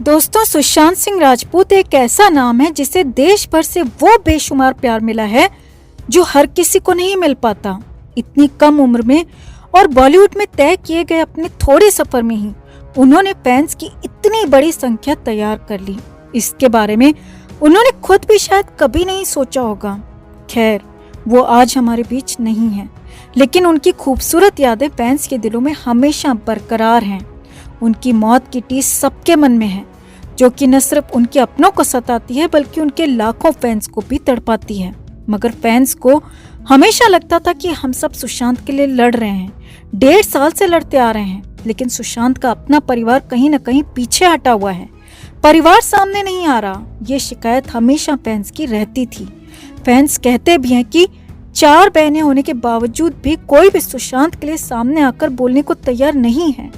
दोस्तों, सुशांत सिंह राजपूत एक ऐसा नाम है जिसे देश भर से वो बेशुमार प्यार मिला है जो हर किसी को नहीं मिल पाता। इतनी कम उम्र में और बॉलीवुड में तय किए गए अपने थोड़े सफर में ही उन्होंने फैंस की इतनी बड़ी संख्या तैयार कर ली। इसके बारे में उन्होंने खुद भी शायद कभी नहीं सोचा होगा। खैर, वो आज हमारे बीच नहीं है, लेकिन उनकी खूबसूरत यादें फैंस के दिलों में हमेशा बरकरार हैं। उनकी मौत की टीस सबके मन में है, जो कि न सिर्फ उनके अपनों को सताती है बल्कि उनके लाखों फैंस को भी तड़पाती है। मगर फैंस को हमेशा लगता था कि हम सब सुशांत के लिए लड़ रहे हैं, 1.5 साल से लड़ते आ रहे हैं, लेकिन सुशांत का अपना परिवार कहीं न कहीं पीछे हटा हुआ है, परिवार सामने नहीं आ रहा। ये शिकायत हमेशा फैंस की रहती थी। फैंस कहते भी हैं कि 4 बहनें होने के बावजूद भी कोई भी सुशांत के लिए सामने आकर बोलने को तैयार नहीं है।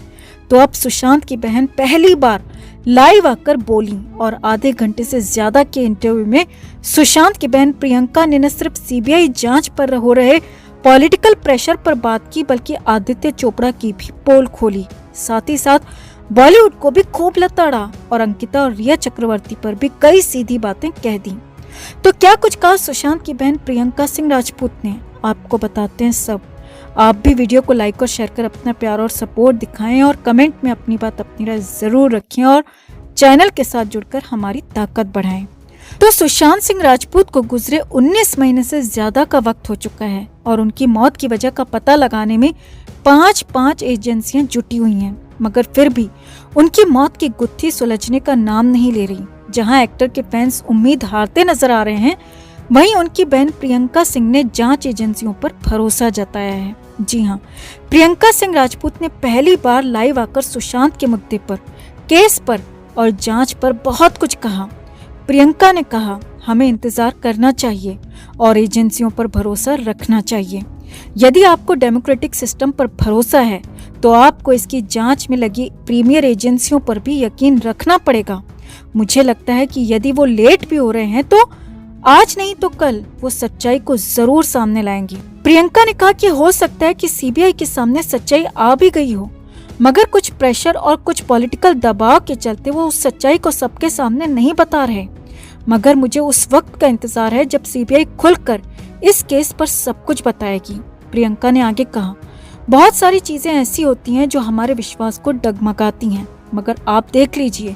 तो अब सुशांत की बहन पहली बार लाइव आकर बोली और आधे घंटे से ज्यादा के इंटरव्यू में सुशांत की बहन प्रियंका ने न सिर्फ सीबीआई जांच पर हो रहे पॉलिटिकल प्रेशर पर बात की, बल्कि आदित्य चोपड़ा की भी पोल खोली। साथ ही साथ बॉलीवुड को भी खूब लताड़ा और अंकिता और रिया चक्रवर्ती पर भी कई सीधी बातें कह दी। तो क्या कुछ कहा सुशांत की बहन प्रियंका सिंह राजपूत ने, आपको बताते हैं सब। आप भी वीडियो को लाइक और शेयर कर अपना प्यार और सपोर्ट दिखाएं और कमेंट में अपनी बात अपनी राय जरूर रखें और चैनल के साथ जुड़कर हमारी ताकत बढ़ाएं। तो सुशांत सिंह राजपूत को गुजरे 19 महीने से ज्यादा का वक्त हो चुका है और उनकी मौत की वजह का पता लगाने में 5 एजेंसियां जुटी हुई हैं, मगर फिर भी उनकी मौत की गुत्थी सुलझने का नाम नहीं ले रही। जहां एक्टर के फैंस उम्मीद हारते नजर आ रहे हैं, वहीं उनकी बहन प्रियंका सिंह ने जांच एजेंसियों पर भरोसा जताया है। जी हां, प्रियंका सिंह राजपूत ने पहली बार लाइव आकर सुशांत के मुद्दे पर, केस पर और जांच पर बहुत कुछ कहा। प्रियंका ने कहा, हमें इंतजार करना चाहिए और एजेंसियों पर भरोसा रखना चाहिए। यदि आपको डेमोक्रेटिक सिस्टम पर भरोसा है तो आपको इसकी जांच में लगी प्रीमियर एजेंसियों पर भी यकीन रखना पड़ेगा। मुझे लगता है कि यदि वो लेट भी हो रहे हैं तो आज नहीं तो कल वो सच्चाई को जरूर सामने लाएंगी। प्रियंका ने कहा कि हो सकता है कि सीबीआई के सामने सच्चाई आ भी गई हो, मगर कुछ प्रेशर और कुछ पॉलिटिकल दबाव के चलते वो उस सच्चाई को सबके सामने नहीं बता रहे। मगर मुझे उस वक्त का इंतजार है जब सीबीआई खुलकर इस केस पर सब कुछ बताएगी। प्रियंका ने आगे कहा, बहुत सारी चीजें ऐसी होती हैं जो हमारे विश्वास को डगमगाती हैं, मगर आप देख लीजिए,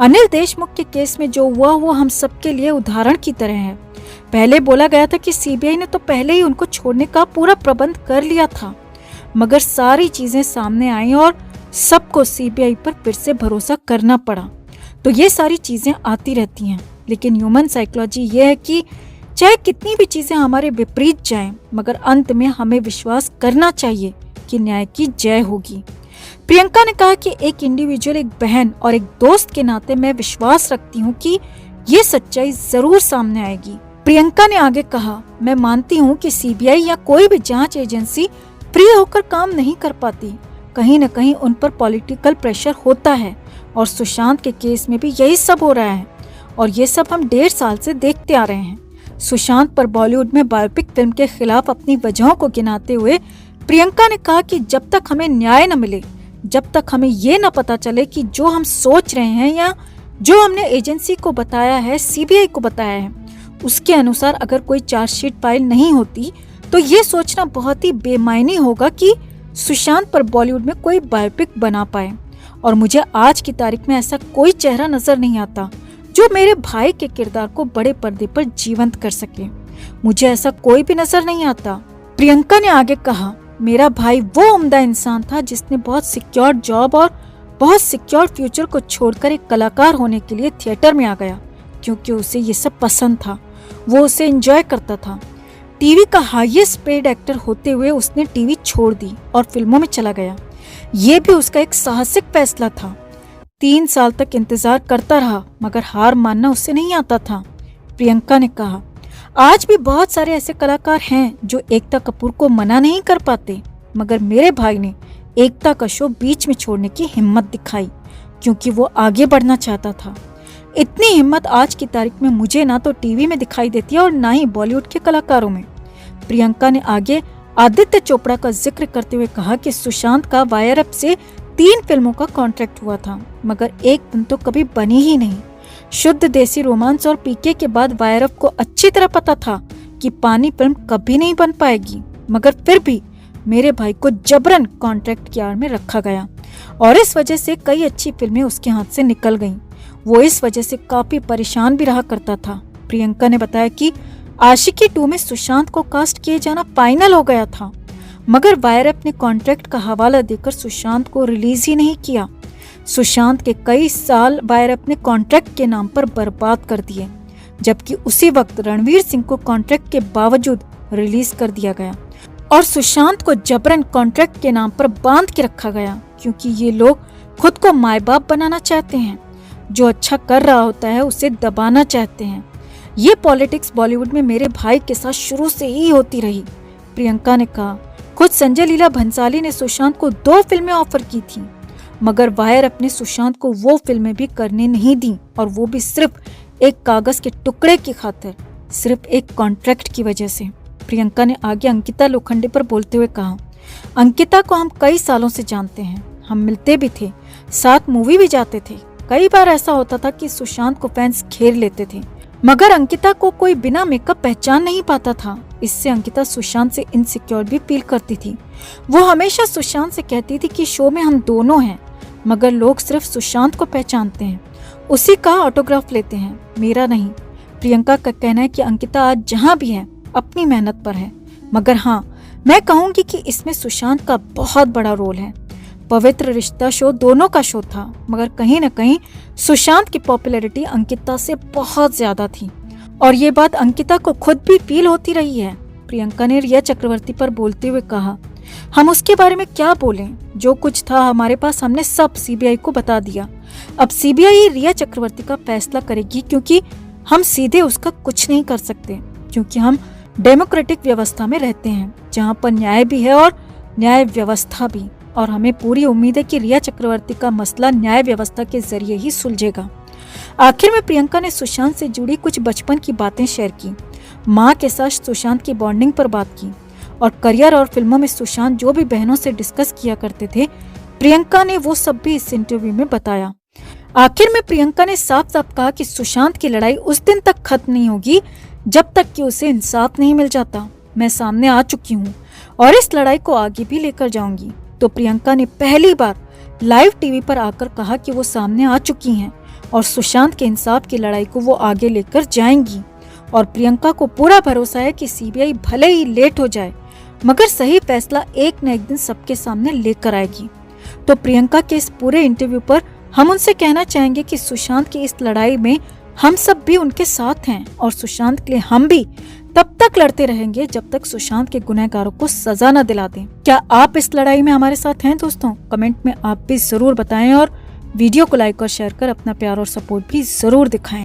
अनिल देशमुख के केस में जो हुआ वो हम सबके लिए उदाहरण की तरह है। पहले बोला गया था कि सीबीआई ने तो पहले ही उनको छोड़ने का पूरा प्रबंध कर लिया था, मगर सारी चीजें सामने आई और सबको सीबीआई पर फिर से भरोसा करना पड़ा। तो ये सारी चीजें आती रहती हैं, लेकिन ह्यूमन साइकोलॉजी ये है कि चाहे कितनी भी चीजें हमारे विपरीत जाएं, मगर अंत में हमें विश्वास करना चाहिए कि न्याय की जय होगी। प्रियंका ने कहा कि एक इंडिविजुअल, एक बहन और एक दोस्त के नाते मैं विश्वास रखती हूँ कि ये सच्चाई जरूर सामने आएगी। प्रियंका ने आगे कहा, मैं मानती हूँ कि सीबीआई या कोई भी जांच एजेंसी फ्री होकर काम नहीं कर पाती। कहीं न कहीं उन पर पॉलिटिकल प्रेशर होता है और सुशांत के केस में भी यही सब हो रहा है और ये सब हम 1.5 साल से देखते आ रहे हैं। सुशांत पर बॉलीवुड में बायोपिक फिल्म के खिलाफ अपनी वजहों को गिनाते हुए प्रियंका ने कहा कि जब तक हमें न्याय न मिले, जब तक हमें ये न पता चले कि जो हम सोच रहे हैं या जो हमने एजेंसी को बताया है, सीबीआई को बताया है, उसके अनुसार अगर कोई चार्जशीट फाइल नहीं होती, तो ये सोचना बहुत ही बेमायनी होगा कि सुशांत पर बॉलीवुड में कोई बायोपिक बना पाए। और मुझे आज की तारीख में ऐसा कोई चेहरा नजर नहीं आता जो मेरे भाई के किरदार को बड़े पर्दे पर जीवंत कर सके। मुझे ऐसा कोई भी नजर नहीं आता। प्रियंका ने आगे कहा, मेरा भाई वो उम्दा इंसान था जिसने बहुत सिक्योर जॉब और बहुत सिक्योर फ्यूचर को छोड़कर एक कलाकार होने के लिए थिएटर में आ गया, क्योंकि उसे ये सब पसंद था, वो उसे एंजॉय करता था। टीवी का हाईएस्ट पेड एक्टर होते हुए उसने टीवी छोड़ दी और फिल्मों में चला गया। ये भी उसका एक साहसिक फैसला था। 3 साल तक इंतजार करता रहा, मगर हार मानना उससे नहीं आता था। प्रियंका ने कहा, आज भी बहुत सारे ऐसे कलाकार हैं जो एकता कपूर को मना नहीं कर पाते, मगर मेरे भाई ने एकता का शो बीच में छोड़ने की हिम्मत दिखाई, क्योंकि वो आगे बढ़ना चाहता था। इतनी हिम्मत आज की तारीख में मुझे ना तो टीवी में दिखाई देती है और ना ही बॉलीवुड के कलाकारों में। प्रियंका ने आगे आदित्य चोपड़ा का जिक्र करते हुए कहा कि सुशांत का वायर अप से 3 फिल्मों का कॉन्ट्रैक्ट हुआ था, मगर एक फिल्म तो कभी बनी ही नहीं। शुद्ध देसी रोमांस और पीके के बाद वायरफ को अच्छी तरह पता था कि पानी फिल्म कभी नहीं बन पाएगी, मगर फिर भी मेरे भाई को जबरन कॉन्ट्रैक्ट की आड़ में रखा गया और इस वजह से कई अच्छी फिल्में उसके हाथ से निकल गईं। वो इस वजह से काफी परेशान भी रहा करता था। प्रियंका ने बताया कि आशिकी 2 में सुशांत को कास्ट किए जाना फाइनल हो गया था, मगर वायरफ ने कॉन्ट्रैक्ट का हवाला देकर सुशांत को रिलीज ही नहीं किया। सुशांत के कई साल वायरफ ने कॉन्ट्रैक्ट के नाम पर बर्बाद कर दिए, जबकि उसी वक्त रणवीर सिंह को कॉन्ट्रैक्ट के बावजूद रिलीज कर दिया गया और सुशांत को जबरन कॉन्ट्रैक्ट के नाम पर बांध के रखा गया, क्योंकि ये लोग खुद को माए बाप बनाना चाहते हैं। जो अच्छा कर रहा होता है उसे दबाना चाहते हैं। ये पॉलिटिक्स बॉलीवुड में मेरे भाई के साथ शुरू से ही होती रही, प्रियंका ने कहा। खुद संजय लीला भंसाली ने सुशांत को 2 फिल्में ऑफर की थी, मगर वायरफ ने सुशांत को वो फिल्में भी करने नहीं दी, और वो भी सिर्फ एक कागज के टुकड़े की खातिर, सिर्फ एक कॉन्ट्रैक्ट की वजह से। प्रियंका ने आगे अंकिता लोखंडे पर बोलते हुए कहा, अंकिता को हम कई सालों से जानते हैं, हम मिलते भी थे, साथ मूवी भी जाते थे। कई बार ऐसा होता था कि सुशांत को फैंस घेर लेते थे, मगर अंकिता को कोई बिना मेकअप पहचान नहीं पाता था। इससे अंकिता सुशांत से इनसिक्योर भी फील करती थी। वो हमेशा सुशांत से कहती थी कि शो में हम दोनों हैं, मगर लोग सिर्फ सुशांत को पहचानते हैं, उसी का ऑटोग्राफ लेते हैं, मेरा नहीं। प्रियंका का कहना है कि अंकिता आज जहाँ भी है अपनी मेहनत पर है, मगर हाँ, मैं कहूँगी कि इसमें सुशांत का बहुत बड़ा रोल है। पवित्र रिश्ता शो दोनों का शो था, मगर कहीं न कहीं सुशांत की पॉपुलैरिटी अंकिता से बहुत ज्यादा थी, और ये बात अंकिता को खुद भी फील होती रही है। प्रियंका ने रिया चक्रवर्ती पर बोलते हुए कहा, हम उसके बारे में क्या बोलें, जो कुछ था हमारे पास हमने सब सीबीआई को बता दिया। अब सीबीआई रिया चक्रवर्ती का फैसला करेगी, क्योंकि हम सीधे उसका कुछ नहीं कर सकते, क्योंकि हम डेमोक्रेटिक व्यवस्था में रहते हैं जहाँ पर न्याय भी है और न्याय व्यवस्था भी, और हमें पूरी उम्मीद है कि रिया चक्रवर्ती का मसला न्याय व्यवस्था के जरिए ही सुलझेगा। आखिर में प्रियंका ने सुशांत से जुड़ी कुछ बचपन की बातें शेयर की, माँ के साथ सुशांत की बॉन्डिंग पर बात की, और करियर और फिल्मों में सुशांत जो भी बहनों से डिस्कस किया करते थे, प्रियंका ने वो सब भी इस इंटरव्यू में बताया। आखिर में प्रियंका ने साफ साफ कहा कि सुशांत की लड़ाई उस दिन तक खत्म नहीं होगी जब तक कि उसे इंसाफ नहीं मिल जाता। मैं सामने आ चुकी हूँ और इस लड़ाई को आगे भी लेकर जाऊंगी। तो प्रियंका ने पहली बार लाइव टीवी पर आकर कहा कि वो सामने आ चुकी हैं और सुशांत के इंसाफ की लड़ाई को वो आगे लेकर जाएंगी, और प्रियंका को पूरा भरोसा है कि सीबीआई भले ही लेट हो जाए, मगर सही फैसला एक न एक दिन सबके सामने लेकर आएगी। तो प्रियंका के इस पूरे इंटरव्यू पर हम उनसे कहना चाहेंगे कि सुशांत की इस लड़ाई में हम सब भी उनके साथ हैं, और सुशांत के लिए हम भी तब तक लड़ते रहेंगे जब तक सुशांत के गुनहगारों को सजा न दिला दें। क्या आप इस लड़ाई में हमारे साथ हैं दोस्तों? कमेंट में आप भी जरूर बताएं, और वीडियो को लाइक और शेयर कर अपना प्यार और सपोर्ट भी जरूर दिखाएं।